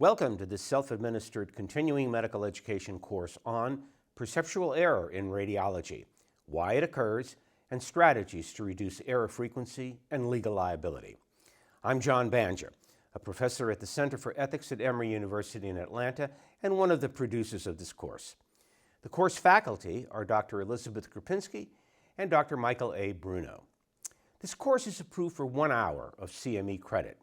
Welcome to this self-administered continuing medical education course on perceptual error in radiology, why it occurs, and strategies to reduce error frequency and legal liability. I'm John Banja, a professor at the Center for Ethics at Emory University in Atlanta and one of the producers of this course. The course faculty are Dr. Elizabeth Krupinski and Dr. Michael A. Bruno. This course is approved for 1 hour of CME credit.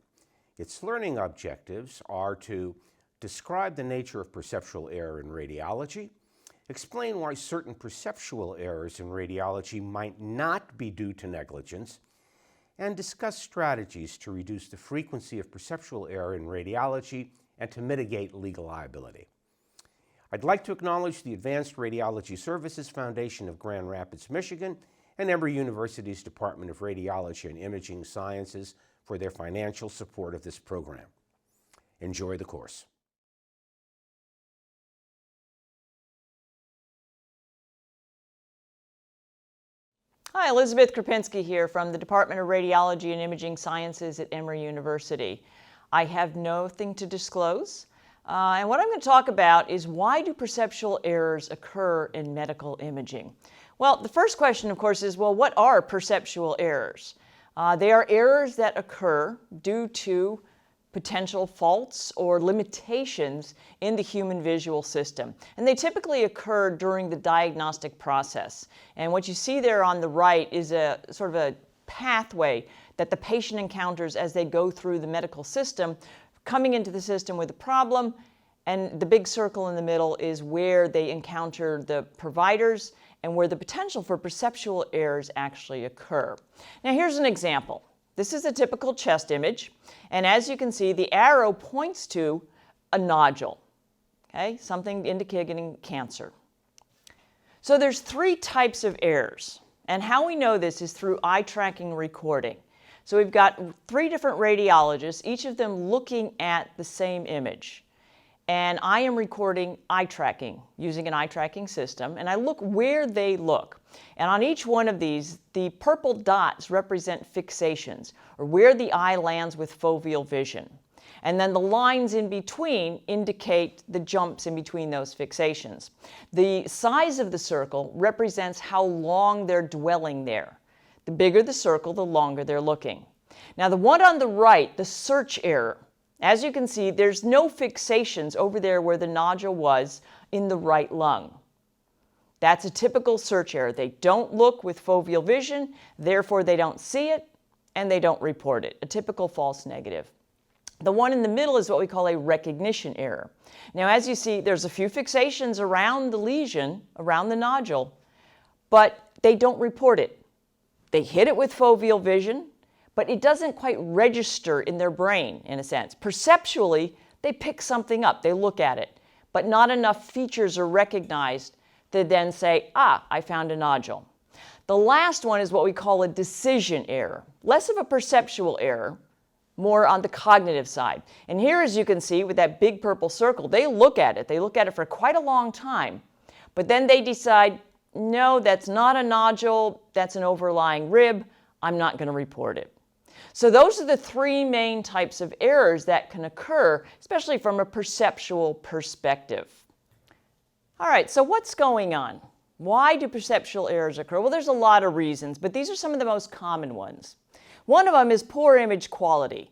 Its learning objectives are to describe the nature of perceptual error in radiology, explain why certain perceptual errors in radiology might not be due to negligence, and discuss strategies to reduce the frequency of perceptual error in radiology and to mitigate legal liability. I'd like to acknowledge the Advanced Radiology Services Foundation of Grand Rapids, Michigan, and Emory University's Department of Radiology and Imaging Sciences for their financial support of this program. Enjoy the course. Hi, Elizabeth Krupinski here from the Department of Radiology and Imaging Sciences at Emory University. I have nothing to disclose, and what I'm going to talk about is why do perceptual errors occur in medical imaging? Well, the first question, of course, is, well, what are perceptual errors? They are errors that occur due to potential faults or limitations in the human visual system. And they typically occur during the diagnostic process. And what you see there on the right is a sort of a pathway that the patient encounters as they go through the medical system, coming into the system with a problem, and the big circle in the middle is where they encounter the providers and where the potential for perceptual errors actually occur. Now here's an example. This is a typical chest image, and as you can see, the arrow points to a nodule, okay? Something indicating cancer. So there's 3 types of errors, and how we know this is through eye tracking recording. So we've got 3 different radiologists, each of them looking at the same image. And I am recording eye tracking using an eye tracking system, and I look where they look. And on each one of these, the purple dots represent fixations, or where the eye lands with foveal vision. And then the lines in between indicate the jumps in between those fixations. The size of the circle represents how long they're dwelling there. The bigger the circle, the longer they're looking. Now the one on the right, the search error, as you can see, there's no fixations over there where the nodule was in the right lung. That's a typical search error. They don't look with foveal vision, therefore they don't see it, and they don't report it. A typical false negative. The one in the middle is what we call a recognition error. Now, as you see, there's a few fixations around the lesion, around the nodule, but they don't report it. They hit it with foveal vision, but it doesn't quite register in their brain, in a sense. Perceptually, they pick something up, they look at it, but not enough features are recognized to then say, I found a nodule. The last one is what we call a decision error. Less of a perceptual error, more on the cognitive side. And here, as you can see, with that big purple circle, they look at it for quite a long time, but then they decide, no, that's not a nodule, that's an overlying rib, I'm not going to report it. So those are the 3 main types of errors that can occur, especially from a perceptual perspective. All right, so what's going on? Why do perceptual errors occur? Well, there's a lot of reasons, but these are some of the most common ones. One of them is poor image quality,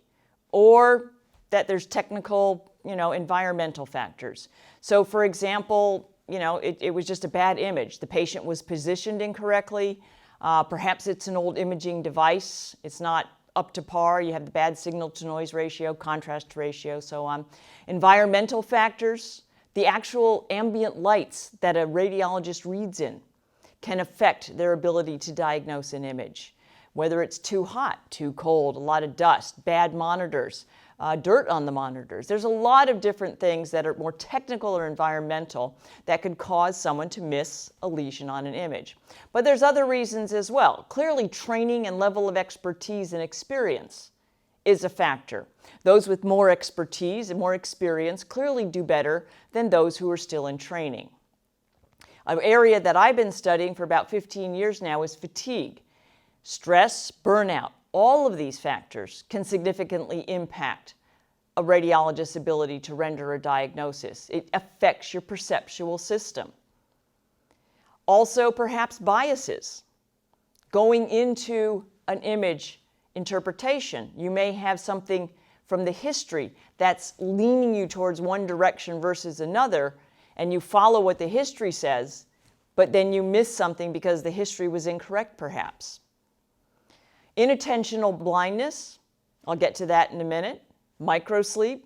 or that there's technical, environmental factors. So for example, it was just a bad image. The patient was positioned incorrectly. Perhaps it's an old imaging device. It's not up to par. You have the bad signal to noise ratio, contrast ratio, so on. Environmental factors, the actual ambient lights that a radiologist reads in can affect their ability to diagnose an image. Whether it's too hot, too cold, a lot of dust, bad monitors, dirt on the monitors. There's a lot of different things that are more technical or environmental that could cause someone to miss a lesion on an image. But there's other reasons as well. Clearly, training and level of expertise and experience is a factor. Those with more expertise and more experience clearly do better than those who are still in training. An area that I've been studying for about 15 years now is fatigue. Stress, burnout, all of these factors can significantly impact a radiologist's ability to render a diagnosis. It affects your perceptual system. Also, perhaps biases. Going into an image interpretation, you may have something from the history that's leaning you towards one direction versus another, and you follow what the history says, but then you miss something because the history was incorrect, perhaps. Inattentional blindness, I'll get to that in a minute. Microsleep,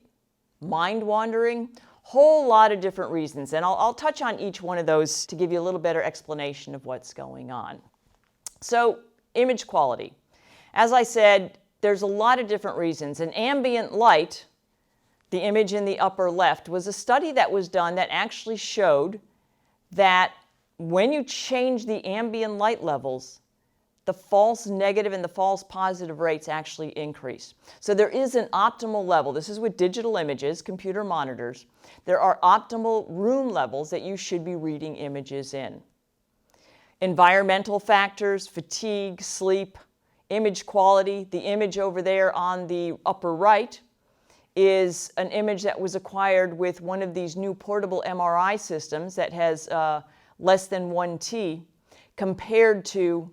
mind wandering, whole lot of different reasons. And I'll touch on each one of those to give you a little better explanation of what's going on. So, image quality. As I said, there's a lot of different reasons. And ambient light, the image in the upper left, was a study that was done that actually showed that when you change the ambient light levels, the false negative and the false positive rates actually increase. So there is an optimal level. This is with digital images, computer monitors. There are optimal room levels that you should be reading images in. Environmental factors, fatigue, sleep, image quality. The image over there on the upper right is an image that was acquired with one of these new portable MRI systems that has less than 1T compared to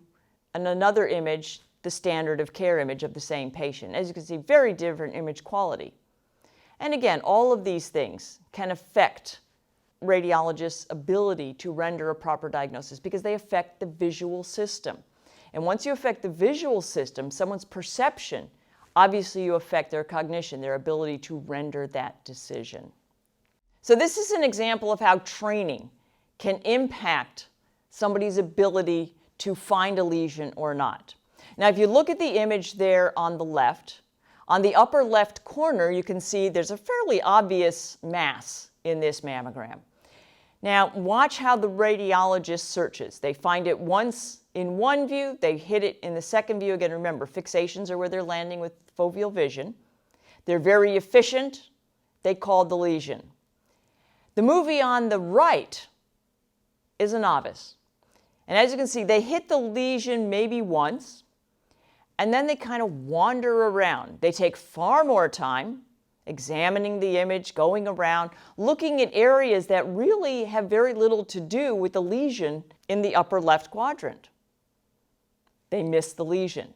another image, the standard of care image of the same patient. As you can see, very different image quality. And again, all of these things can affect radiologists' ability to render a proper diagnosis because they affect the visual system. And once you affect the visual system, someone's perception, obviously you affect their cognition, their ability to render that decision. So this is an example of how training can impact somebody's ability to find a lesion or not. Now, if you look at the image there on the left, on the upper left corner, you can see there's a fairly obvious mass in this mammogram. Now, watch how the radiologist searches. They find it once in one view, they hit it in the second view. Again, remember, fixations are where they're landing with foveal vision. They're very efficient. They called the lesion. The movie on the right is a novice. And as you can see, they hit the lesion maybe once, and then they kind of wander around. They take far more time examining the image, going around, looking at areas that really have very little to do with the lesion in the upper left quadrant. They miss the lesion.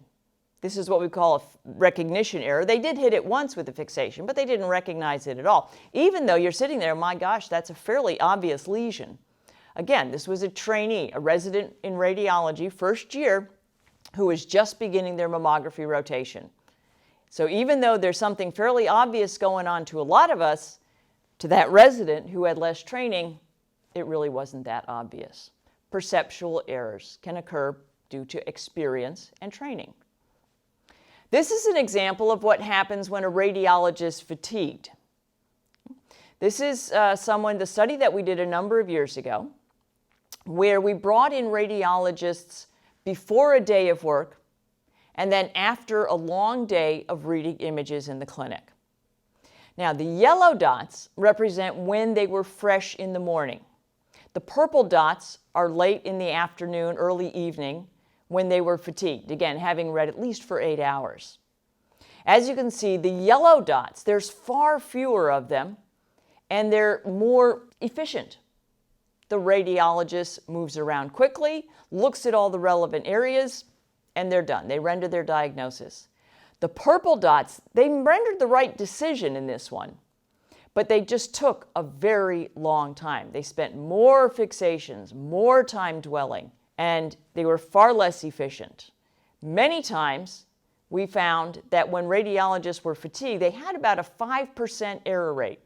This is what we call a recognition error. They did hit it once with the fixation, but they didn't recognize it at all. Even though you're sitting there, my gosh, that's a fairly obvious lesion. Again, this was a trainee, a resident in radiology, first year, who was just beginning their mammography rotation. So even though there's something fairly obvious going on to a lot of us, to that resident who had less training, it really wasn't that obvious. Perceptual errors can occur due to experience and training. This is an example of what happens when a radiologist is fatigued. This is the study that we did a number of years ago, where we brought in radiologists before a day of work and then after a long day of reading images in the clinic. Now, the yellow dots represent when they were fresh in the morning. The purple dots are late in the afternoon, early evening, when they were fatigued, again, having read at least for 8 hours. As you can see, the yellow dots, there's far fewer of them, and they're more efficient. The radiologist moves around quickly, looks at all the relevant areas, and they're done. They render their diagnosis. The purple dots, they rendered the right decision in this one, but they just took a very long time. They spent more fixations, more time dwelling, and they were far less efficient. Many times, we found that when radiologists were fatigued, they had about a 5% error rate,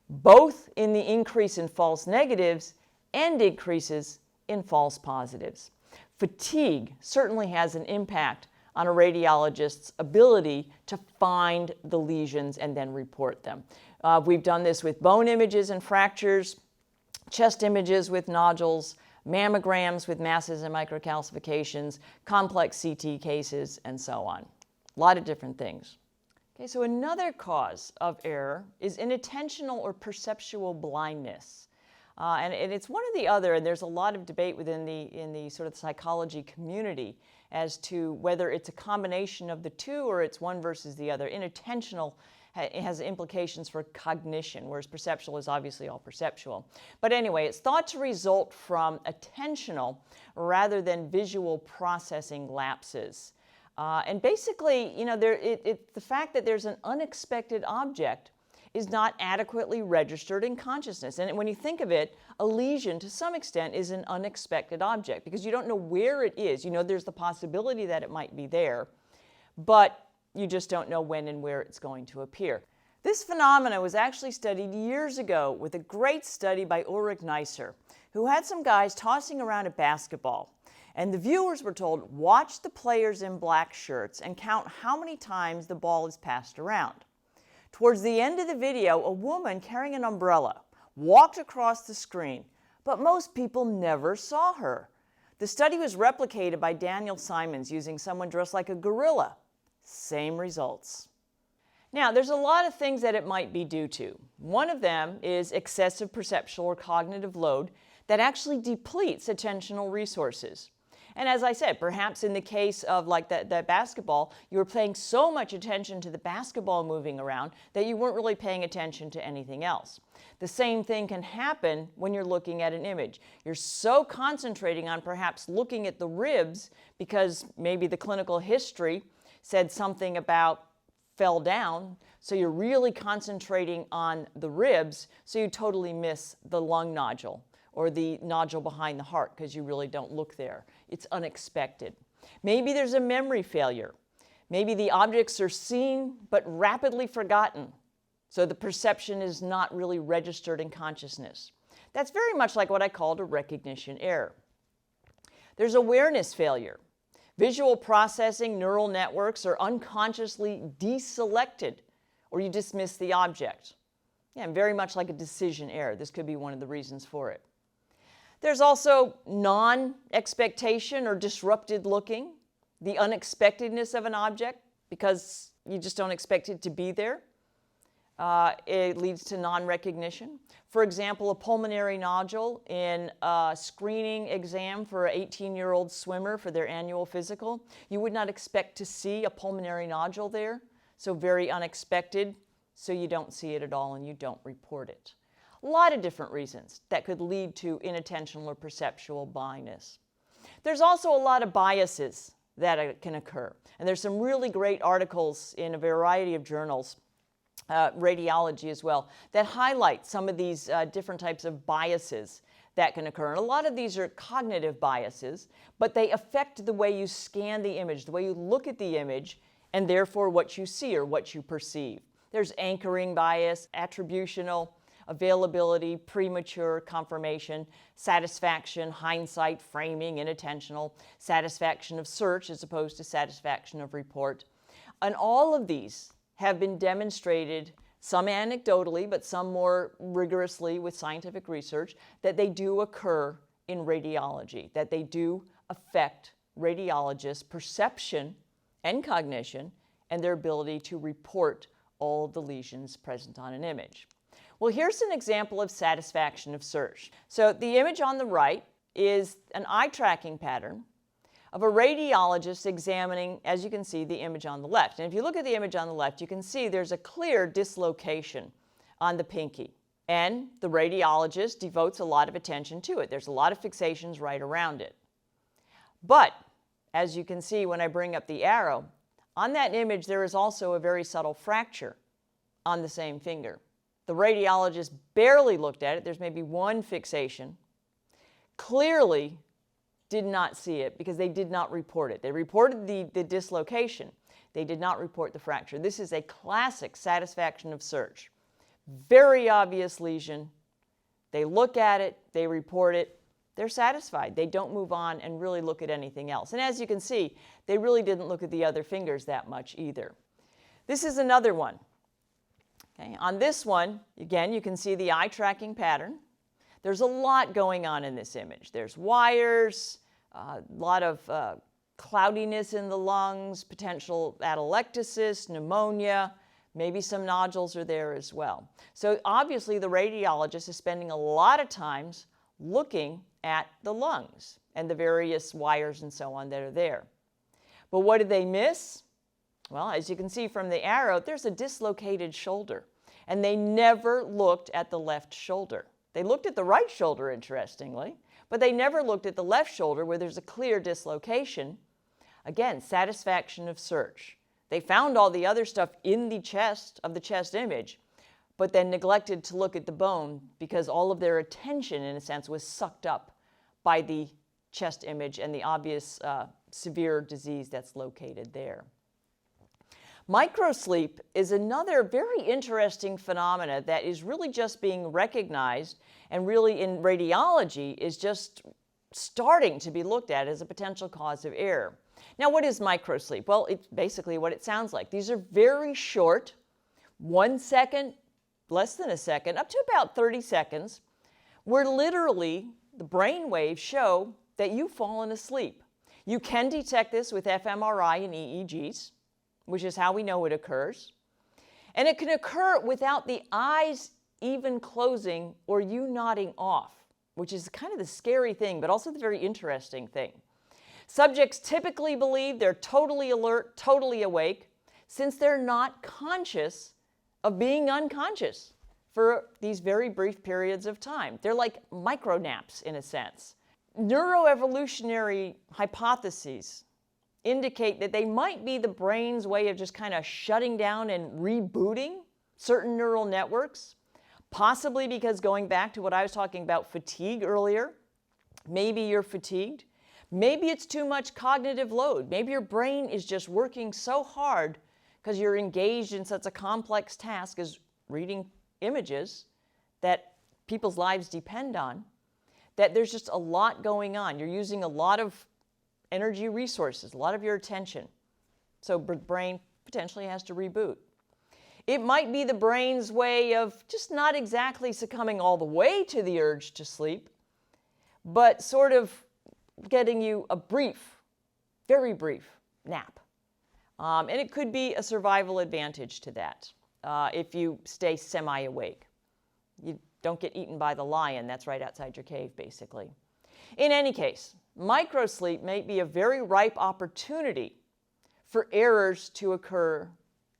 both in the increase in false negatives and increases in false positives. Fatigue certainly has an impact on a radiologist's ability to find the lesions and then report them. We've done this with bone images and fractures, chest images with nodules, mammograms with masses and microcalcifications, complex CT cases, and so on. A lot of different things. Okay, so another cause of error is inattentional or perceptual blindness. And it's one or the other, and there's a lot of debate within the sort of psychology community as to whether it's a combination of the two or it's one versus the other. Inattentional It has implications for cognition, whereas perceptual is obviously all perceptual. But anyway, it's thought to result from attentional rather than visual processing lapses. And basically, the fact that there's an unexpected object is not adequately registered in consciousness. And when you think of it, a lesion to some extent is an unexpected object because you don't know where it is. You know there's the possibility that it might be there, but you just don't know when and where it's going to appear. This phenomena was actually studied years ago with a great study by Ulrich Neisser, who had some guys tossing around a basketball. And the viewers were told, watch the players in black shirts and count how many times the ball is passed around. Towards the end of the video, a woman carrying an umbrella walked across the screen, but most people never saw her. The study was replicated by Daniel Simons using someone dressed like a gorilla. Same results. Now, there's a lot of things that it might be due to. One of them is excessive perceptual or cognitive load that actually depletes attentional resources. And as I said, perhaps in the case of like that basketball, you were paying so much attention to the basketball moving around that you weren't really paying attention to anything else. The same thing can happen when you're looking at an image. You're so concentrating on perhaps looking at the ribs because maybe the clinical history said something about fell down, so you're really concentrating on the ribs, so you totally miss the lung nodule or the nodule behind the heart because you really don't look there. It's unexpected. Maybe there's a memory failure. Maybe the objects are seen but rapidly forgotten, so the perception is not really registered in consciousness. That's very much like what I called a recognition error. There's awareness failure. Visual processing neural networks are unconsciously deselected, or you dismiss the object. Yeah, and very much like a decision error. This could be one of the reasons for it. There's also non-expectation or disrupted looking, the unexpectedness of an object because you just don't expect it to be there. It leads to non-recognition. For example, a pulmonary nodule in a screening exam for an 18-year-old swimmer for their annual physical. You would not expect to see a pulmonary nodule there, so very unexpected, so you don't see it at all and you don't report it. A lot of different reasons that could lead to inattentional or perceptual blindness. There's also a lot of biases that can occur, and there's some really great articles in a variety of journals, radiology as well, that highlight some of these different types of biases that can occur. And a lot of these are cognitive biases, but they affect the way you scan the image, the way you look at the image, and therefore what you see or what you perceive. There's anchoring bias, attributional, availability, premature, confirmation, satisfaction, hindsight, framing, inattentional, satisfaction of search as opposed to satisfaction of report. And all of these have been demonstrated, some anecdotally, but some more rigorously with scientific research, that they do occur in radiology, that they do affect radiologists' perception and cognition and their ability to report all of the lesions present on an image. Well, here's an example of satisfaction of search. So the image on the right is an eye tracking pattern of a radiologist examining, as you can see, the image on the left. And if you look at the image on the left, you can see there's a clear dislocation on the pinky. And the radiologist devotes a lot of attention to it. There's a lot of fixations right around it. But, as you can see when I bring up the arrow, on that image there is also a very subtle fracture on the same finger. The radiologist barely looked at it. There's maybe one fixation. Clearly did not see it because they did not report it. They reported the dislocation. They did not report the fracture. This is a classic satisfaction of search. Very obvious lesion. They look at it, they report it, they're satisfied. They don't move on and really look at anything else. And as you can see, they really didn't look at the other fingers that much either. This is another one. Okay. On this one, again, you can see the eye tracking pattern. There's a lot going on in this image. There's wires, a lot of cloudiness in the lungs, potential atelectasis, pneumonia, maybe some nodules are there as well. So obviously the radiologist is spending a lot of time looking at the lungs and the various wires and so on that are there. But what did they miss? Well, as you can see from the arrow, there's a dislocated shoulder, and they never looked at the left shoulder. They looked at the right shoulder, interestingly, but they never looked at the left shoulder where there's a clear dislocation. Again, satisfaction of search. They found all the other stuff in the chest of the chest image, but then neglected to look at the bone because all of their attention, in a sense, was sucked up by the chest image and the obvious severe disease that's located there. Microsleep is another very interesting phenomena that is really just being recognized, and really in radiology is just starting to be looked at as a potential cause of error. Now, what is microsleep? Well, it's basically what it sounds like. These are very short, 1 second, less than a second, up to about 30 seconds, where literally the brain waves show that you've fallen asleep. You can detect this with fMRI and EEGs, which is how we know it occurs. And it can occur without the eyes even closing or you nodding off, which is kind of the scary thing, but also the very interesting thing. Subjects typically believe they're totally alert, totally awake, since they're not conscious of being unconscious for these very brief periods of time. They're like micro naps in a sense. Neuroevolutionary hypotheses indicate that they might be the brain's way of just kind of shutting down and rebooting certain neural networks, possibly because, going back to what I was talking about, fatigue earlier, maybe you're fatigued, maybe it's too much cognitive load, maybe your brain is just working so hard because you're engaged in such a complex task as reading images that people's lives depend on, that there's just a lot going on. You're using a lot of energy resources, a lot of your attention. So the brain potentially has to reboot. It might be the brain's way of just not exactly succumbing all the way to the urge to sleep, but sort of getting you a brief, very brief nap. And it could be a survival advantage to that if you stay semi-awake. You don't get eaten by the lion that's right outside your cave, basically. In any case, microsleep may be a very ripe opportunity for errors to occur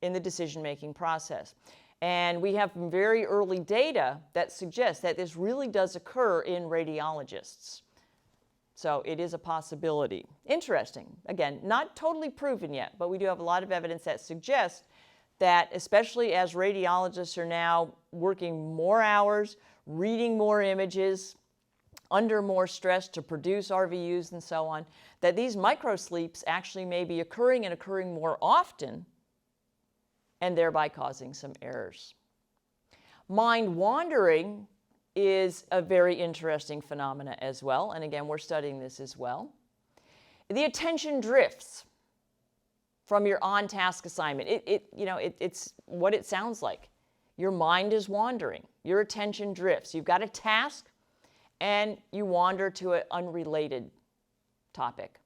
in the decision-making process. And we have very early data that suggests that this really does occur in radiologists. So it is a possibility. Interesting. Again, not totally proven yet, but we do have a lot of evidence that suggests that, especially as radiologists are now working more hours, reading more images, under more stress to produce RVUs and so on, that these microsleeps actually may be occurring and occurring more often, and thereby causing some errors. Mind wandering is a very interesting phenomena as well, and again, we're studying this as well. The attention drifts from your on-task assignment. It's what it sounds like. Your mind is wandering. Your attention drifts. You've got a task, and you wander to an unrelated topic.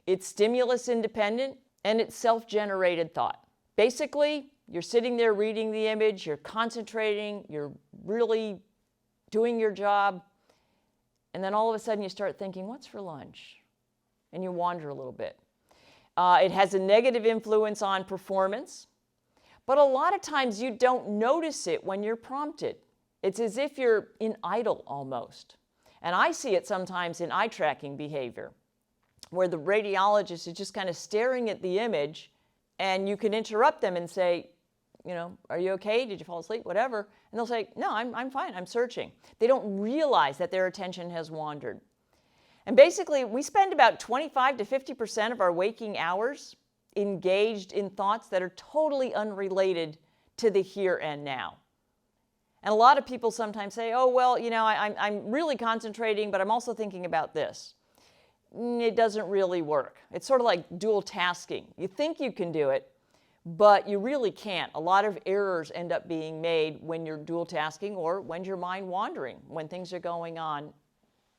It's stimulus independent, and it's self-generated thought. Basically, you're sitting there reading the image, you're concentrating, you're really doing your job, and then all of a sudden you start thinking, what's for lunch? And you wander a little bit. It has a negative influence on performance, but a lot of times you don't notice it when you're prompted. It's as if you're in idle almost. And I see it sometimes in eye tracking behavior, where the radiologist is just kind of staring at the image, and you can interrupt them and say, are you okay? Did you fall asleep? Whatever. And they'll say, no, I'm fine. I'm searching. They don't realize that their attention has wandered. And basically, we spend about 25 to 50% of our waking hours engaged in thoughts that are totally unrelated to the here and now. And a lot of people sometimes say, oh, well, I'm really concentrating, but I'm also thinking about this. It doesn't really work. It's sort of like dual tasking. You think you can do it, but you really can't. A lot of errors end up being made when you're dual tasking or when your mind wandering, when things are going on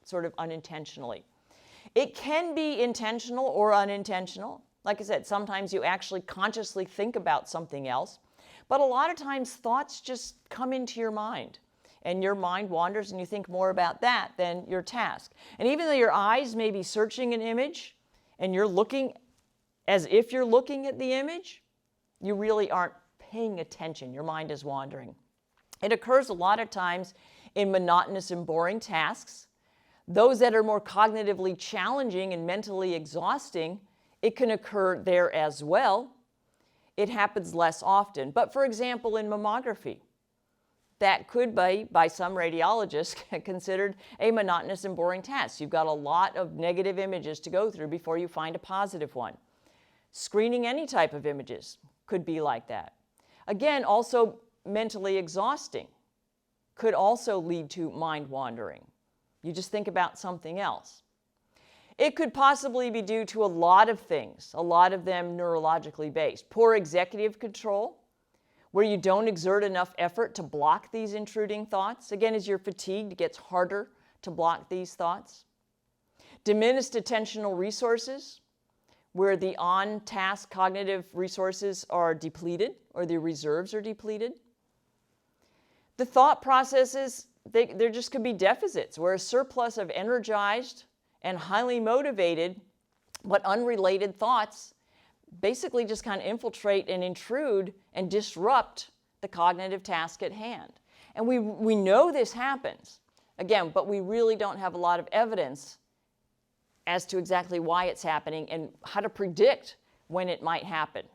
sort of unintentionally. It can be intentional or unintentional. Like I said, sometimes you actually consciously think about something else, but a lot of times thoughts just come into your mind, and your mind wanders and you think more about that than your task. And even though your eyes may be searching an image and you're looking as if you're looking at the image, you really aren't paying attention. Your mind is wandering. It occurs a lot of times in monotonous and boring tasks. Those that are more cognitively challenging and mentally exhausting, it can occur there as well. It happens less often. But for example, in mammography, that could be, by some radiologists, considered a monotonous and boring task. You've got a lot of negative images to go through before you find a positive one. Screening any type of images could be like that. Again, also mentally exhausting could also lead to mind wandering. You just think about something else. It could possibly be due to a lot of things, a lot of them neurologically based. Poor executive control, where you don't exert enough effort to block these intruding thoughts. Again, as you're fatigued, it gets harder to block these thoughts. Diminished attentional resources, where the on-task cognitive resources are depleted or the reserves are depleted. The thought processes, there just could be deficits, where a surplus of energized and highly motivated but unrelated thoughts basically just kind of infiltrate and intrude and disrupt the cognitive task at hand. And we know this happens, again, but we really don't have a lot of evidence as to exactly why it's happening and how to predict when it might happen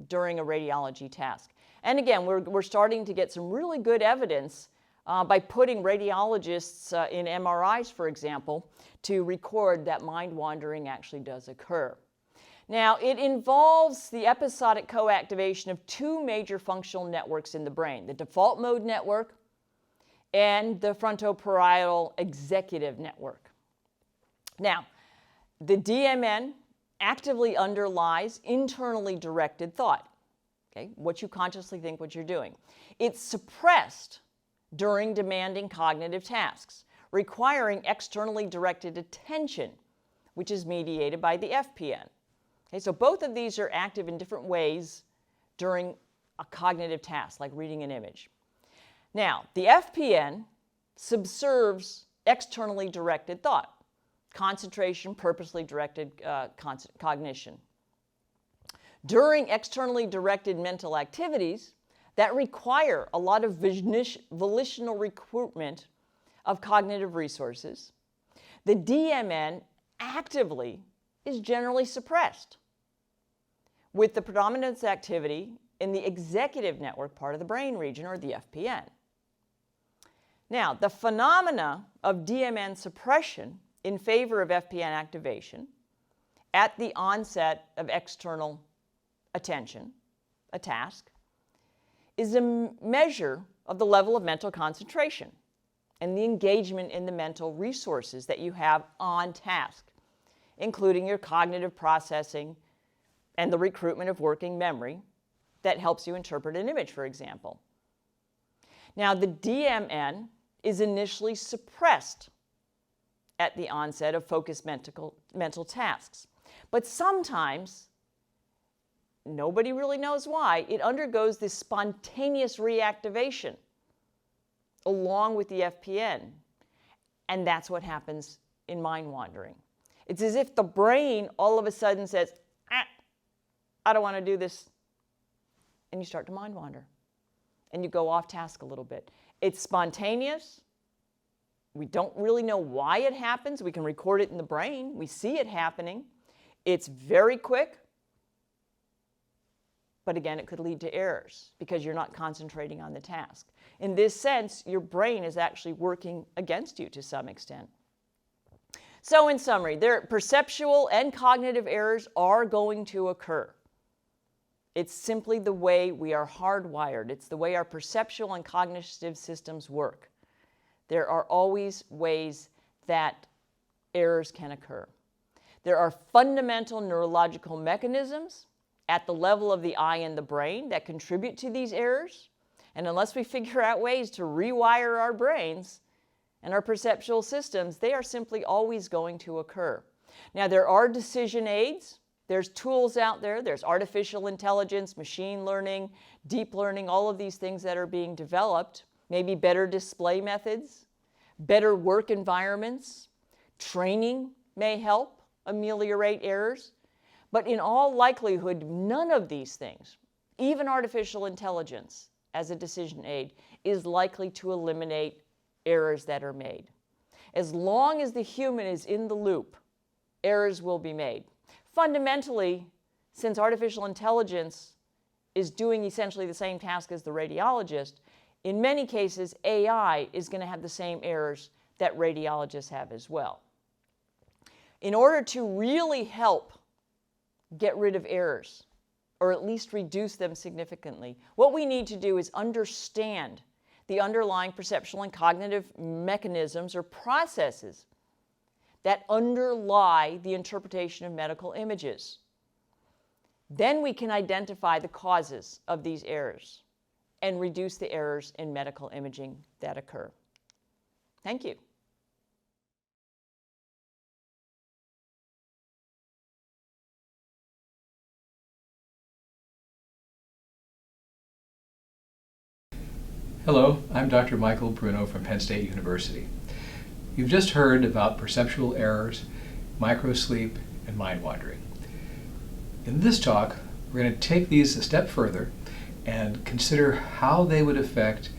during a radiology task. And again, we're starting to get some really good evidence by putting radiologists in MRIs, for example, to record that mind wandering actually does occur. Now, it involves the episodic co-activation of two major functional networks in the brain, the default mode network and the frontoparietal executive network. Now, the DMN actively underlies internally directed thought, okay? What you consciously think what you're doing. It's suppressed during demanding cognitive tasks, requiring externally directed attention, which is mediated by the FPN. Okay, so both of these are active in different ways during a cognitive task, like reading an image. Now, the FPN subserves externally directed thought, concentration, purposely directed cognition. During externally directed mental activities that require a lot of volitional recruitment of cognitive resources, the DMN actively is generally suppressed, with the predominance activity in the executive network part of the brain region, or the FPN. Now, the phenomena of DMN suppression in favor of FPN activation at the onset of external attention, a task, is a measure of the level of mental concentration and the engagement in the mental resources that you have on task, including your cognitive processing and the recruitment of working memory that helps you interpret an image, for example. Now, the DMN is initially suppressed at the onset of focused mental tasks, but sometimes, nobody really knows why, it undergoes this spontaneous reactivation along with the FPN, and that's what happens in mind wandering. It's as if the brain all of a sudden says, I don't want to do this, and you start to mind wander, and you go off task a little bit. It's spontaneous. We don't really know why it happens. We can record it in the brain. We see it happening. It's very quick, but again, it could lead to errors because you're not concentrating on the task. In this sense, your brain is actually working against you to some extent. So in summary, perceptual and cognitive errors are going to occur. It's simply the way we are hardwired. It's the way our perceptual and cognitive systems work. There are always ways that errors can occur. There are fundamental neurological mechanisms at the level of the eye and the brain that contribute to these errors. And unless we figure out ways to rewire our brains and our perceptual systems, they are simply always going to occur. Now, there are decision aids. There's tools out there. There's artificial intelligence, machine learning, deep learning, all of these things that are being developed. Maybe better display methods, better work environments. Training may help ameliorate errors. But in all likelihood, none of these things even artificial intelligence as a decision aid is likely to eliminate errors that are made. As long as the human is in the loop, errors will be made. Fundamentally, since artificial intelligence is doing essentially the same task as the radiologist, in many cases, AI is going to have the same errors that radiologists have as well. In order to really help get rid of errors, or at least reduce them significantly, what we need to do is understand the underlying perceptual and cognitive mechanisms or processes that underlie the interpretation of medical images. Then we can identify the causes of these errors and reduce the errors in medical imaging that occur. Thank you. Hello, I'm Dr. Michael Bruno from Penn State University. You've just heard about perceptual errors, microsleep, and mind wandering. In this talk, we're going to take these a step further and consider how they would affect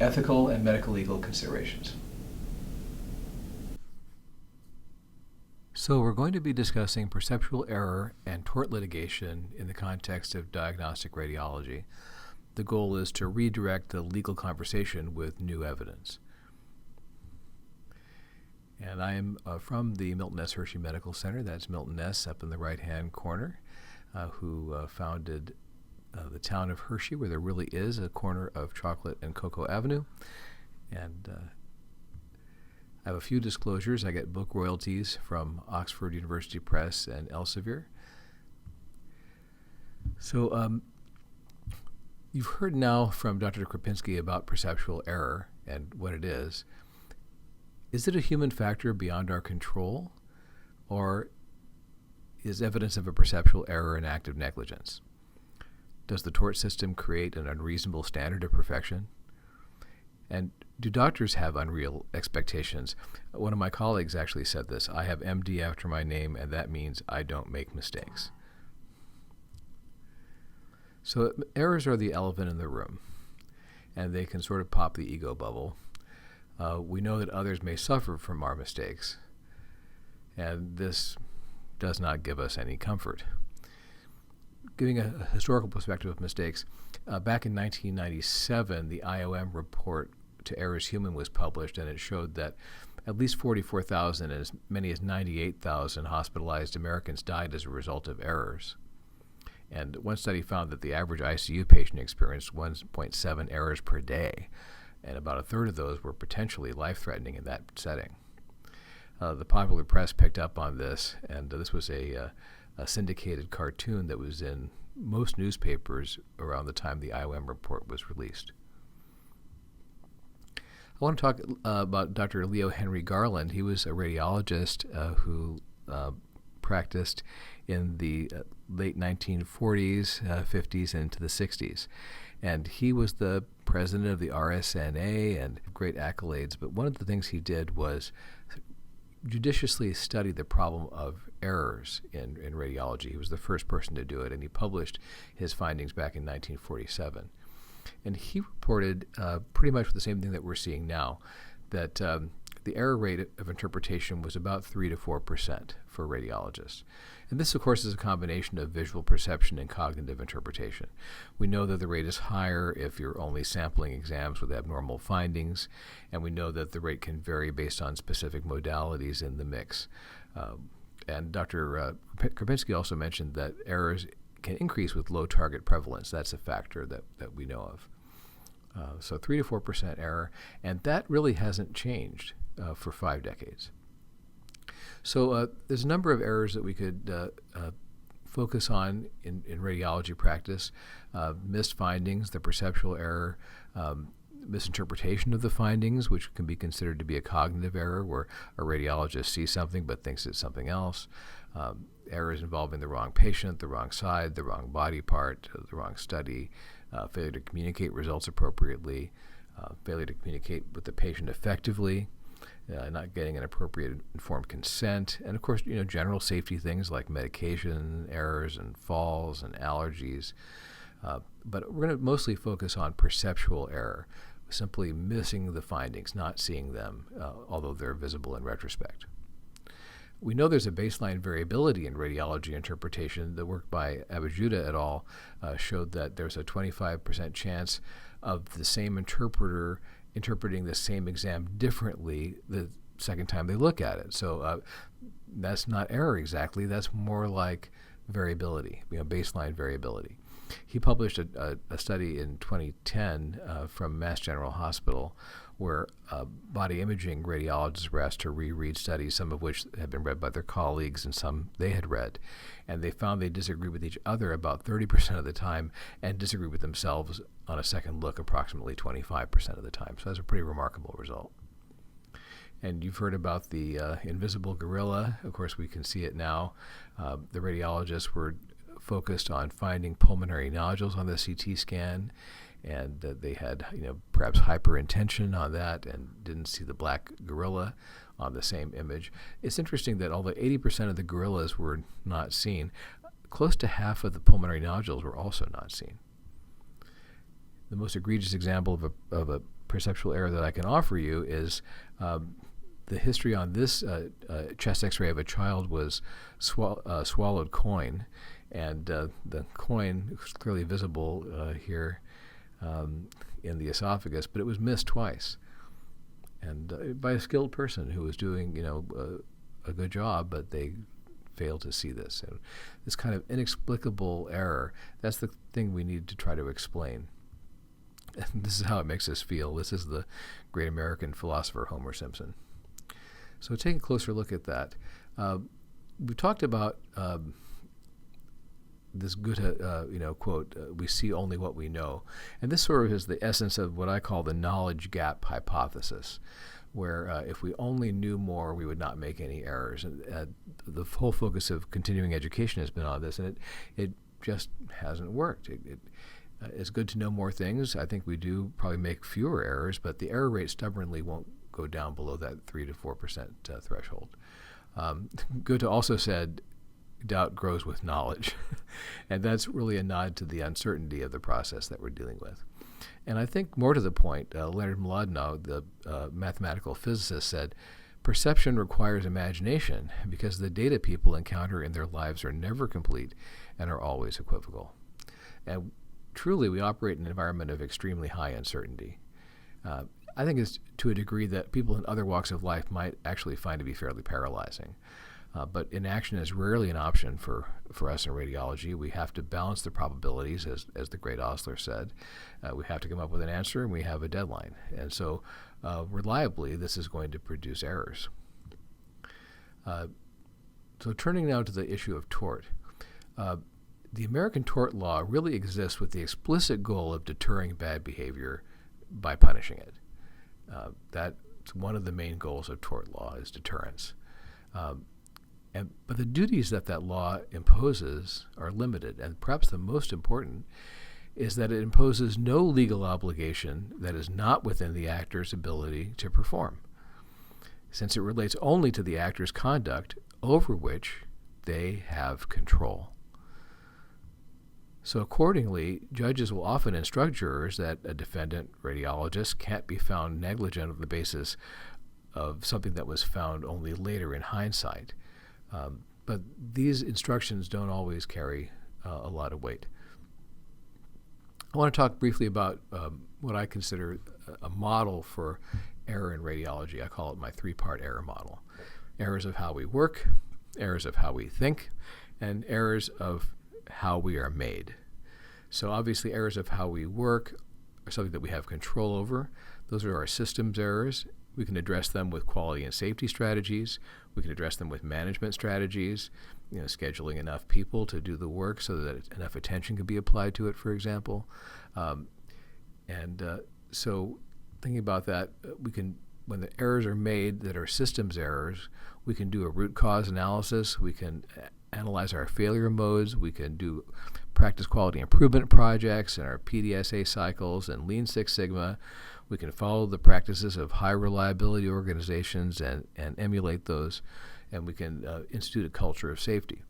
ethical and medical legal considerations. So we're going to be discussing perceptual error and tort litigation in the context of diagnostic radiology. The goal is to redirect the legal conversation with new evidence. And I am from the Milton S. Hershey Medical Center. That's Milton S. up in the right-hand corner, who founded the town of Hershey, where there really is a corner of Chocolate and Cocoa Avenue. And I have a few disclosures. I get book royalties from Oxford University Press and Elsevier. So you've heard now from Dr. Krupinski about perceptual error and what it is. Is it a human factor beyond our control, or is evidence of a perceptual error an act of negligence? Does the tort system create an unreasonable standard of perfection? And do doctors have unreal expectations? One of my colleagues actually said this: I have MD after my name, and that means I don't make mistakes. So errors are the elephant in the room, and they can sort of pop the ego bubble. We know that others may suffer from our mistakes, and this does not give us any comfort. Giving a historical perspective of mistakes, back in 1997, the IOM report To Err is Human was published, and it showed that at least 44,000 and as many as 98,000 hospitalized Americans died as a result of errors. And one study found that the average ICU patient experienced 1.7 errors per day, and about a third of those were potentially life-threatening in that setting. The popular press picked up on this, and this was a syndicated cartoon that was in most newspapers around the time the IOM report was released. I want to talk about Dr. Leo Henry Garland. He was a radiologist who practiced in the late 1940s, 50s, and into the 60s. And he was the president of the RSNA and great accolades. But one of the things he did was judiciously study the problem of errors in radiology. He was the first person to do it, and he published his findings back in 1947. And he reported pretty much the same thing that we're seeing now, that the error rate of interpretation was about 3 to 4% for radiologists. And this, of course, is a combination of visual perception and cognitive interpretation. We know that the rate is higher if you're only sampling exams with abnormal findings, and we know that the rate can vary based on specific modalities in the mix. And Dr. Krupinski also mentioned that errors can increase with low target prevalence. That's a factor that we know of. So 3 to 4% error, and that really hasn't changed for 5 decades. So there's a number of errors that we could focus on in radiology practice. Missed findings, the perceptual error, misinterpretation of the findings, which can be considered to be a cognitive error, where a radiologist sees something but thinks it's something else. Errors involving the wrong patient, the wrong side, the wrong body part, the wrong study, failure to communicate results appropriately, failure to communicate with the patient effectively, not getting an appropriate informed consent, and of course, general safety things like medication errors and falls and allergies. But we're going to mostly focus on perceptual error, simply missing the findings, not seeing them, although they're visible in retrospect. We know there's a baseline variability in radiology interpretation. The work by Abajuda et al. Showed that there's a 25% chance of the same interpreter interpreting the same exam differently the second time they look at it. So that's not error exactly. That's more like variability, baseline variability. He published a study in 2010 from Mass General Hospital where body imaging radiologists were asked to reread studies, some of which had been read by their colleagues and some they had read. And they found they disagree with each other about 30% of the time and disagree with themselves on a second look approximately 25% of the time. So that's a pretty remarkable result. And you've heard about the invisible gorilla. Of course, we can see it now. The radiologists were focused on finding pulmonary nodules on the CT scan, and they had perhaps hyperintention on that and didn't see the black gorilla on the same image. It's interesting that although 80% of the gorillas were not seen, close to half of the pulmonary nodules were also not seen. The most egregious example of a perceptual error that I can offer you is the history on this chest x-ray of a child was swallowed coin, and the coin was clearly visible here in the esophagus, but it was missed twice, and by a skilled person who was doing a good job, but they failed to see this. And this kind of inexplicable error, that's the thing we need to try to explain. And this is how it makes us feel. This is the great American philosopher Homer Simpson. So take a closer look at that. We talked about this Goethe, quote, we see only what we know. And this sort of is the essence of what I call the knowledge gap hypothesis, where if we only knew more, we would not make any errors. And the whole focus of continuing education has been on this, and it just hasn't worked. It's good to know more things. I think we do probably make fewer errors, but the error rate stubbornly won't go down below that 3 to 4% threshold. Goethe also said, doubt grows with knowledge. And that's really a nod to the uncertainty of the process that we're dealing with. And I think more to the point, Leonard Mlodinow, the mathematical physicist, said, perception requires imagination because the data people encounter in their lives are never complete and are always equivocal. And truly, we operate in an environment of extremely high uncertainty. I think it's to a degree that people in other walks of life might actually find to be fairly paralyzing. But inaction is rarely an option for us in radiology. We have to balance the probabilities, as the great Osler said. We have to come up with an answer, and we have a deadline. And so reliably, this is going to produce errors. So turning now to the issue of tort. The American tort law really exists with the explicit goal of deterring bad behavior by punishing it. That's one of the main goals of tort law, is deterrence. But the duties that law imposes are limited, and perhaps the most important is that it imposes no legal obligation that is not within the actor's ability to perform, since it relates only to the actor's conduct over which they have control. So accordingly, judges will often instruct jurors that a defendant radiologist can't be found negligent on the basis of something that was found only later in hindsight. But these instructions don't always carry a lot of weight. I want to talk briefly about what I consider a model for error in radiology. I call it my 3-part error model. Errors of how we work, errors of how we think, and errors of how we are made. So obviously errors of how we work are something that we have control over. Those are our systems errors. We can address them with quality and safety strategies. We can address them with management strategies, scheduling enough people to do the work so that enough attention can be applied to it, for example. So thinking about that, we can, when the errors are made that are systems errors, we can do a root cause analysis. We can analyze our failure modes. We can do practice quality improvement projects and our PDSA cycles and Lean Six Sigma. We can follow the practices of high reliability organizations and emulate those, and we can institute a culture of safety.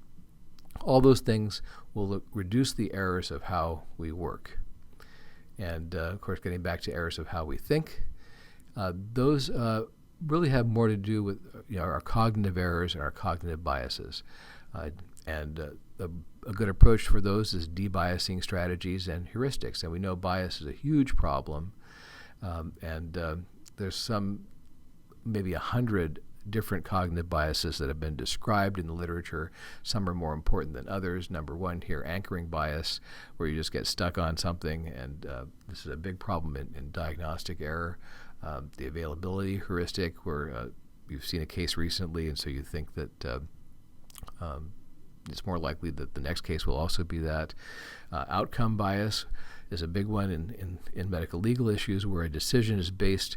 All those things will reduce the errors of how we work. And of course, getting back to errors of how we think, those really have more to do with our cognitive errors and our cognitive biases. A good approach for those is debiasing strategies and heuristics. And we know bias is a huge problem. There's some, maybe 100 different cognitive biases that have been described in the literature. Some are more important than others. Number one here, anchoring bias, where you just get stuck on something, and this is a big problem in diagnostic error. The availability heuristic, where you've seen a case recently, and so you think that it's more likely that the next case will also be that. Outcome bias is a big one in medical legal issues, where a decision is based,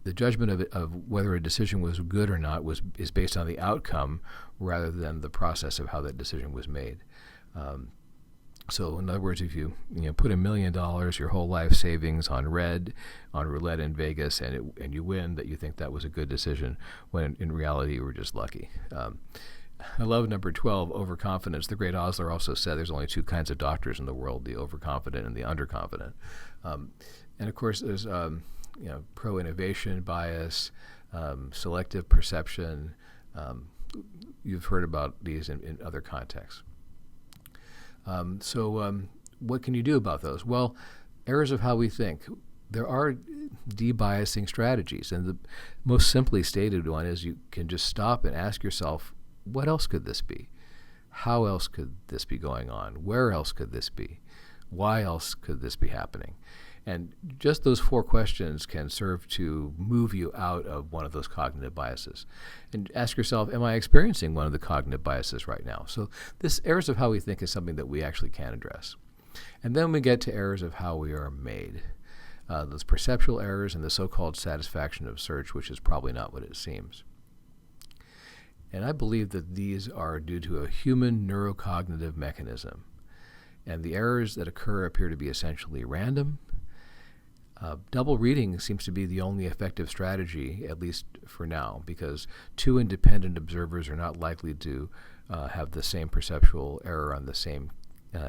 the judgment of whether a decision was good or not is based on the outcome rather than the process of how that decision was made. So in other words, if you put $1 million, your whole life savings on roulette in Vegas, and you win, that you think that was a good decision, when in reality you were just lucky. I love number 12, overconfidence. The great Osler also said there's only two kinds of doctors in the world, the overconfident and the underconfident. And of course, there's pro-innovation bias, selective perception. You've heard about these in other contexts. What can you do about those? Well, errors of how we think. There are debiasing strategies, and the most simply stated one is you can just stop and ask yourself, what else could this be? How else could this be going on? Where else could this be? Why else could this be happening? And just those 4 questions can serve to move you out of one of those cognitive biases. And ask yourself, am I experiencing one of the cognitive biases right now? So this errors of how we think is something that we actually can address. And then we get to errors of how we are made. Those perceptual errors and the so-called satisfaction of search, which is probably not what it seems. And I believe that these are due to a human neurocognitive mechanism. And the errors that occur appear to be essentially random. Double reading seems to be the only effective strategy, at least for now, because 2 independent observers are not likely to have the same perceptual error on the same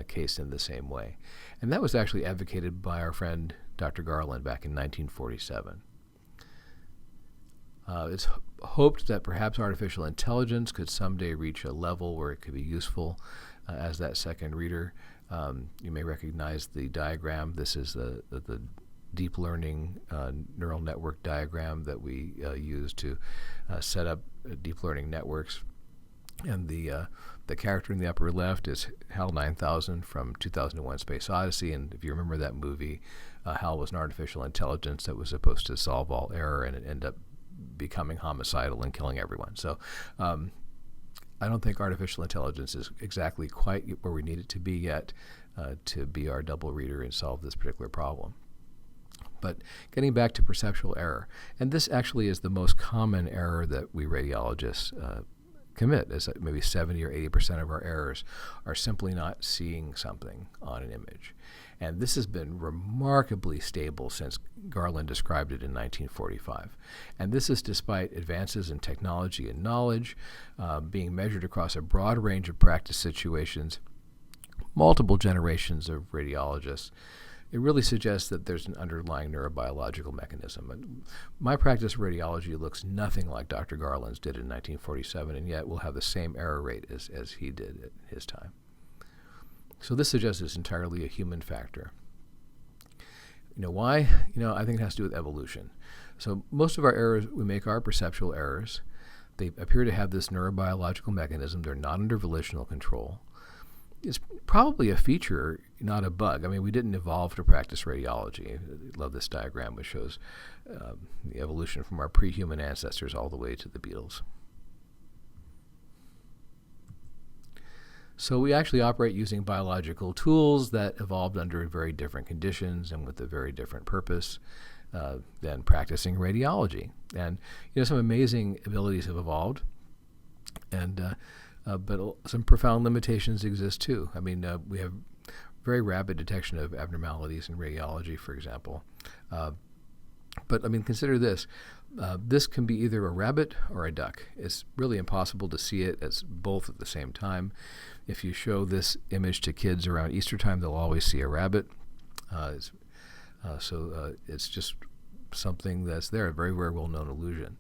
case in the same way. And that was actually advocated by our friend Dr. Garland back in 1947. It's hoped that perhaps artificial intelligence could someday reach a level where it could be useful as that second reader. You may recognize the diagram. This is the deep learning neural network diagram that we use to set up deep learning networks. And the character in the upper left is HAL 9000 from 2001: Space Odyssey. And if you remember that movie, HAL was an artificial intelligence that was supposed to solve all error, and it ended up becoming homicidal and killing everyone. So I don't think artificial intelligence is exactly quite where we need it to be yet to be our double reader and solve this particular problem. But getting back to perceptual error, and this actually is the most common error that we radiologists commit, is that maybe 70 or 80% of our errors are simply not seeing something on an image. And this has been remarkably stable since Garland described it in 1945. And this is despite advances in technology and knowledge being measured across a broad range of practice situations, multiple generations of radiologists. It really suggests that there's an underlying neurobiological mechanism. And my practice of radiology looks nothing like Dr. Garland's did in 1947, and yet we'll have the same error rate as he did at his time. So this suggests it's entirely a human factor. Why? I think it has to do with evolution. So most of our errors we make are perceptual errors. They appear to have this neurobiological mechanism. They're not under volitional control. It's probably a feature, not a bug. I mean, we didn't evolve to practice radiology. I love this diagram, which shows the evolution from our pre-human ancestors all the way to the Beatles. So we actually operate using biological tools that evolved under very different conditions and with a very different purpose than practicing radiology. And some amazing abilities have evolved, and but some profound limitations exist too. I mean, we have very rapid detection of abnormalities in radiology, for example. But I mean, consider this. This can be either a rabbit or a duck. It's really impossible to see it as both at the same time. If you show this image to kids around Easter time, they'll always see a rabbit. It's just something that's there, a very, very well-known illusion.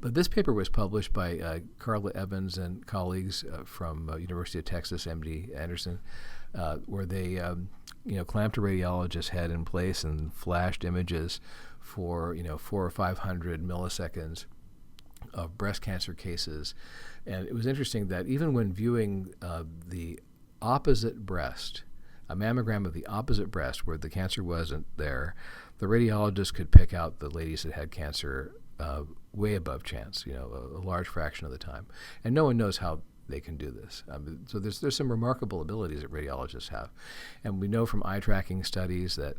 But this paper was published by Carla Evans and colleagues from University of Texas, MD Anderson, where they clamped a radiologist's head in place and flashed images for 400 or 500 milliseconds of breast cancer cases. And it was interesting that even when viewing the opposite breast, a mammogram of the opposite breast where the cancer wasn't there, the radiologist could pick out the ladies that had cancer way above chance, a large fraction of the time. And no one knows how they can do this. So there's some remarkable abilities that radiologists have. And we know from eye tracking studies that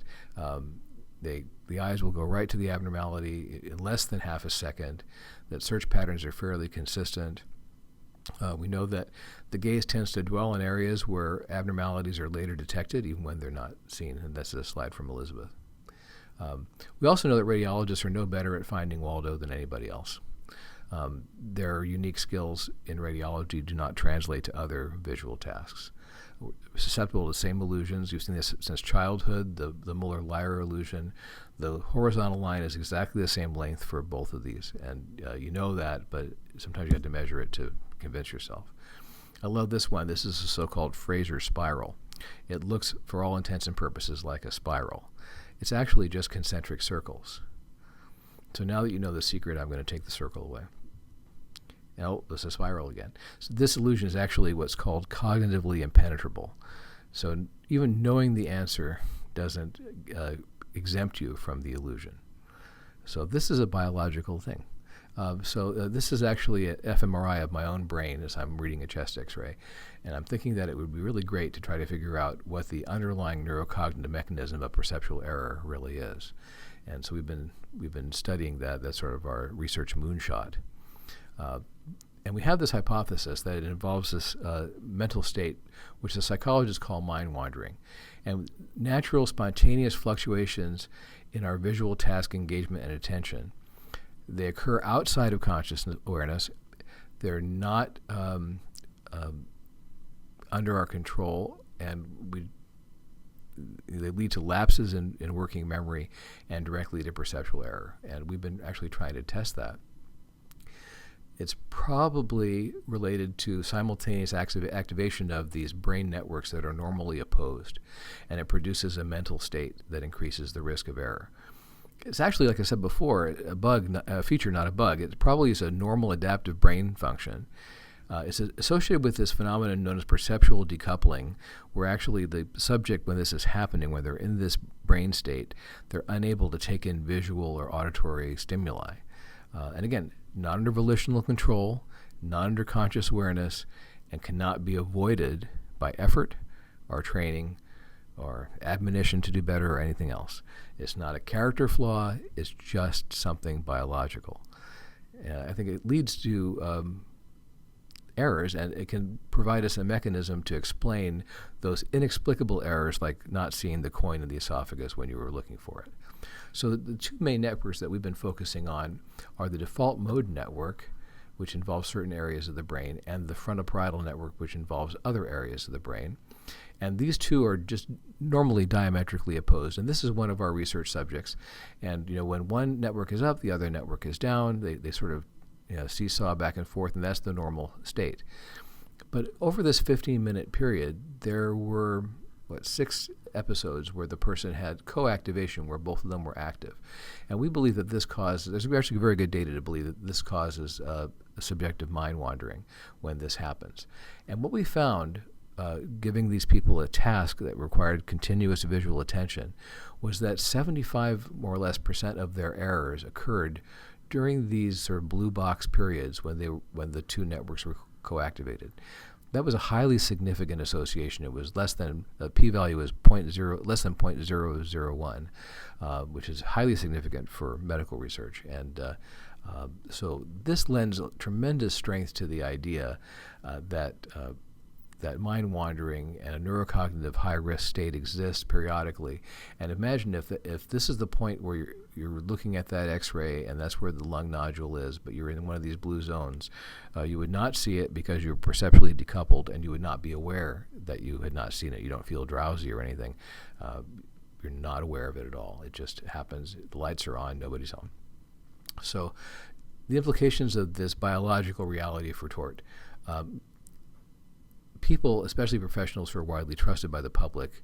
the eyes will go right to the abnormality in less than half a second, that search patterns are fairly consistent. We know that the gaze tends to dwell in areas where abnormalities are later detected, even when they're not seen. And that's a slide from Elizabeth. We also know that radiologists are no better at finding Waldo than anybody else. Their unique skills in radiology do not translate to other visual tasks. We're susceptible to the same illusions. You've seen this since childhood, the Muller-Lyer illusion. The horizontal line is exactly the same length for both of these. And you know that, but sometimes you have to measure it to convince yourself. I love this one. This is a so-called Fraser spiral. It looks, for all intents and purposes, like a spiral. It's actually just concentric circles. So now that you know the secret, I'm going to take the circle away. Oh, there's a spiral again. So this illusion is actually what's called cognitively impenetrable. So even knowing the answer doesn't exempt you from the illusion. So this is a biological thing. This is actually an fMRI of my own brain as I'm reading a chest x-ray. And I'm thinking that it would be really great to try to figure out what the underlying neurocognitive mechanism of perceptual error really is. And so we've been studying that. That's sort of our research moonshot. And we have this hypothesis that it involves this mental state, which the psychologists call mind wandering. And natural, spontaneous fluctuations in our visual task engagement and attention, they occur outside of conscious awareness. They're not under our control, and they lead to lapses in working memory and directly to perceptual error. And we've been actually trying to test that. It's probably related to simultaneous activation of these brain networks that are normally opposed, and it produces a mental state that increases the risk of error. It's actually, like I said before, a feature, not a bug. It probably is a normal adaptive brain function. It's associated with this phenomenon known as perceptual decoupling, where actually the subject, when this is happening, when they're in this brain state, they're unable to take in visual or auditory stimuli. And again, not under volitional control, not under conscious awareness, and cannot be avoided by effort or training or admonition to do better or anything else. It's not a character flaw, it's just something biological. I think it leads to errors, and it can provide us a mechanism to explain those inexplicable errors, like not seeing the coin in the esophagus when you were looking for it. So the two main networks that we've been focusing on are the default mode network, which involves certain areas of the brain, and the frontoparietal network, which involves other areas of the brain. And these two are just normally diametrically opposed. And this is one of our research subjects. And when one network is up, the other network is down. They sort of seesaw back and forth, and that's the normal state. But over this 15-minute period, there were 6 episodes where the person had co-activation, where both of them were active. And we believe that this causes, there's actually very good data to believe that this causes a subjective mind wandering when this happens. And what we found, giving these people a task that required continuous visual attention, was that 75 more or less % of their errors occurred during these sort of blue box periods when the two networks were co-activated. That was a highly significant association. It was less than, the p-value was less than 0.001, which is highly significant for medical research. And so this lends tremendous strength to the idea that that mind wandering and a neurocognitive high-risk state exists periodically. And imagine if this is the point where you're looking at that X-ray and that's where the lung nodule is, but you're in one of these blue zones, you would not see it because you're perceptually decoupled, and you would not be aware that you had not seen it. You don't feel drowsy or anything. You're not aware of it at all. It just happens. The lights are on, nobody's home. So the implications of this biological reality for tort. People, especially professionals who are widely trusted by the public,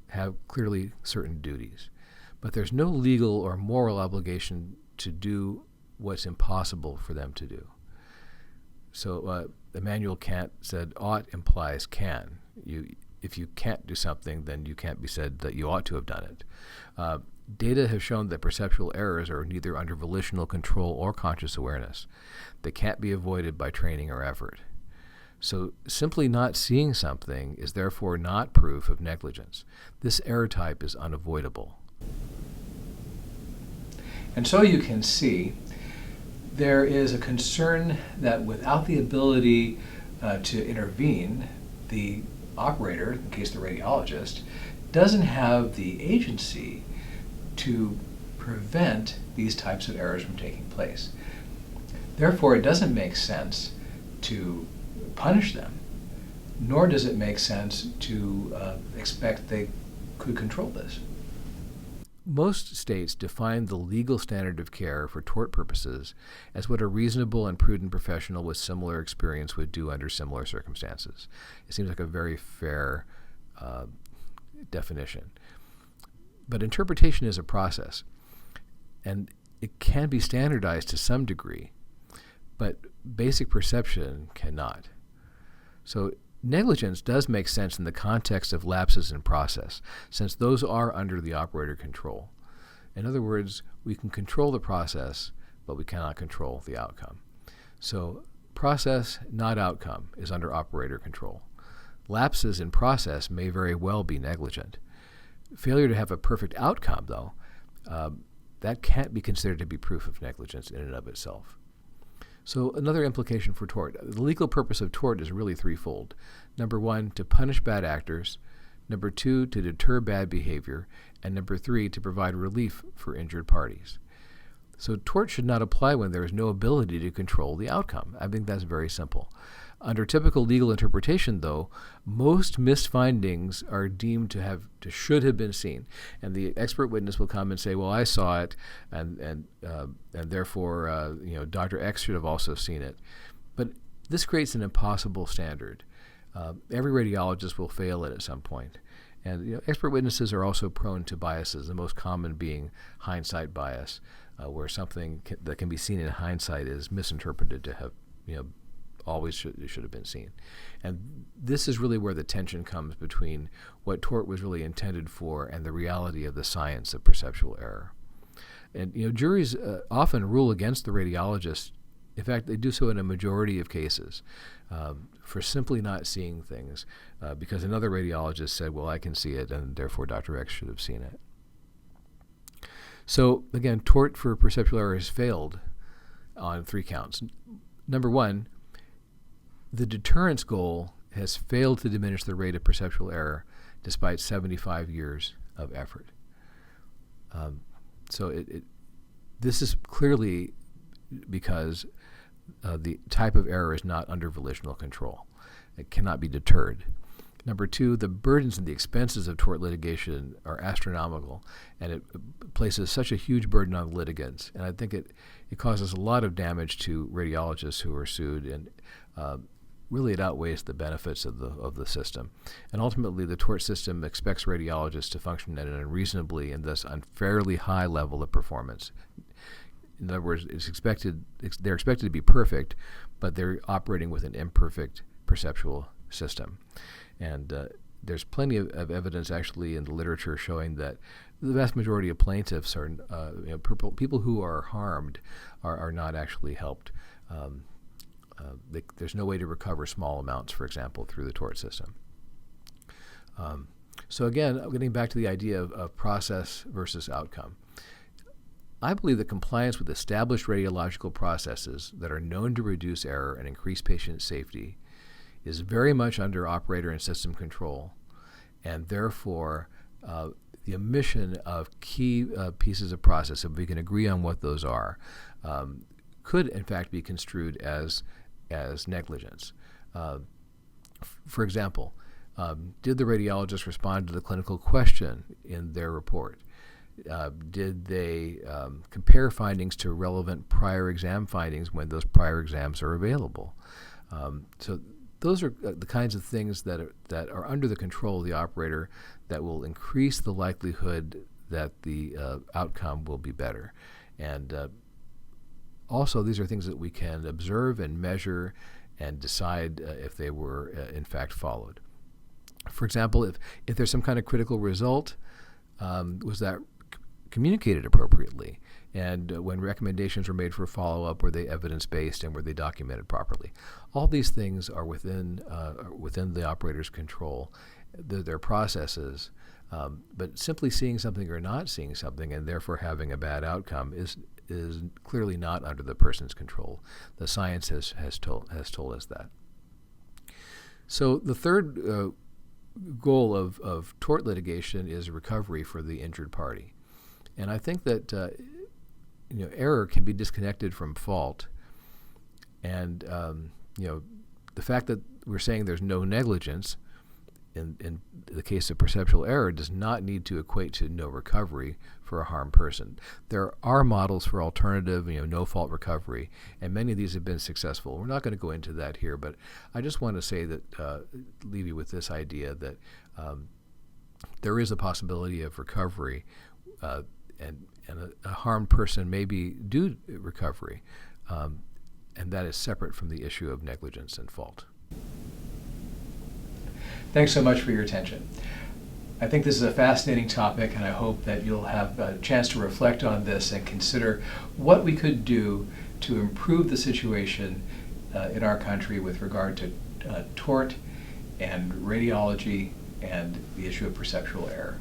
have clearly certain duties. But there's no legal or moral obligation to do what's impossible for them to do. So Immanuel Kant said, ought implies can. If you can't do something, then you can't be said that you ought to have done it. Data have shown that perceptual errors are neither under volitional control or conscious awareness. They can't be avoided by training or effort. So simply not seeing something is therefore not proof of negligence. This error type is unavoidable. And so you can see there is a concern that without the ability to intervene, the operator, in case the radiologist, doesn't have the agency to prevent these types of errors from taking place. Therefore, it doesn't make sense to punish them, nor does it make sense to expect they could control this. Most states define the legal standard of care for tort purposes as what a reasonable and prudent professional with similar experience would do under similar circumstances. It seems like a very fair definition. But interpretation is a process, and it can be standardized to some degree, but basic perception cannot. So negligence does make sense in the context of lapses in process, since those are under the operator control. In other words, we can control the process, but we cannot control the outcome. So process, not outcome, is under operator control. Lapses in process may very well be negligent. Failure to have a perfect outcome, though, that can't be considered to be proof of negligence in and of itself. So another implication for tort. The legal purpose of tort is really threefold. Number one, to punish bad actors. Number two, to deter bad behavior. And number three, to provide relief for injured parties. So tort should not apply when there is no ability to control the outcome. I think that's very simple. Under typical legal interpretation, though, most missed findings are deemed to should have been seen, and the expert witness will come and say, "Well, I saw it, and therefore, Dr. X should have also seen it." But this creates an impossible standard. Every radiologist will fail it at some point, and expert witnesses are also prone to biases. The most common being hindsight bias, where something that can be seen in hindsight is misinterpreted to have, always should have been seen. And this is really where the tension comes between what tort was really intended for and the reality of the science of perceptual error. And juries often rule against the radiologist. In fact, they do so in a majority of cases for simply not seeing things because another radiologist said, "Well, I can see it, and therefore Dr. X should have seen it." So again, tort for perceptual error has failed on three counts. Number one, the deterrence goal has failed to diminish the rate of perceptual error despite 75 years of effort. This is clearly because the type of error is not under volitional control. It cannot be deterred. Number two, the burdens and the expenses of tort litigation are astronomical, and it places such a huge burden on litigants. And I think it causes a lot of damage to radiologists who are sued, and really it outweighs the benefits of the system. And ultimately, the tort system expects radiologists to function at an unreasonably and thus unfairly high level of performance. In other words, they're expected to be perfect, but they're operating with an imperfect perceptual system. And there's plenty of evidence actually in the literature showing that the vast majority of plaintiffs are, people who are harmed are not actually helped. There's no way to recover small amounts, for example, through the tort system. So again, getting back to the idea of process versus outcome. I believe that compliance with established radiological processes that are known to reduce error and increase patient safety is very much under operator and system control, and therefore the omission of key pieces of process, if we can agree on what those are, could in fact be construed as negligence. For example, did the radiologist respond to the clinical question in their report? Did they compare findings to relevant prior exam findings when those prior exams are available? So those are the kinds of things that are under the control of the operator that will increase the likelihood that the outcome will be better. And also, these are things that we can observe and measure and decide if they were in fact followed. For example, if there's some kind of critical result, was that communicated appropriately? And when recommendations were made for follow-up, were they evidence-based and were they documented properly? All these things are within the operator's control, their processes. But simply seeing something or not seeing something and therefore having a bad outcome is clearly not under the person's control. The science has told us that. So the third goal of tort litigation is recovery for the injured party. And I think that error can be disconnected from fault. And the fact that we're saying there's no negligence in the case of perceptual error does not need to equate to no recovery for a harmed person. There are models for alternative, no-fault recovery, and many of these have been successful. We're not going to go into that here, but I just want to say that, leave you with this idea that there is a possibility of recovery, and a harmed person may be due recovery, and that is separate from the issue of negligence and fault. Thanks so much for your attention. I think this is a fascinating topic, and I hope that you'll have a chance to reflect on this and consider what we could do to improve the situation in our country with regard to tort and radiology and the issue of perceptual error.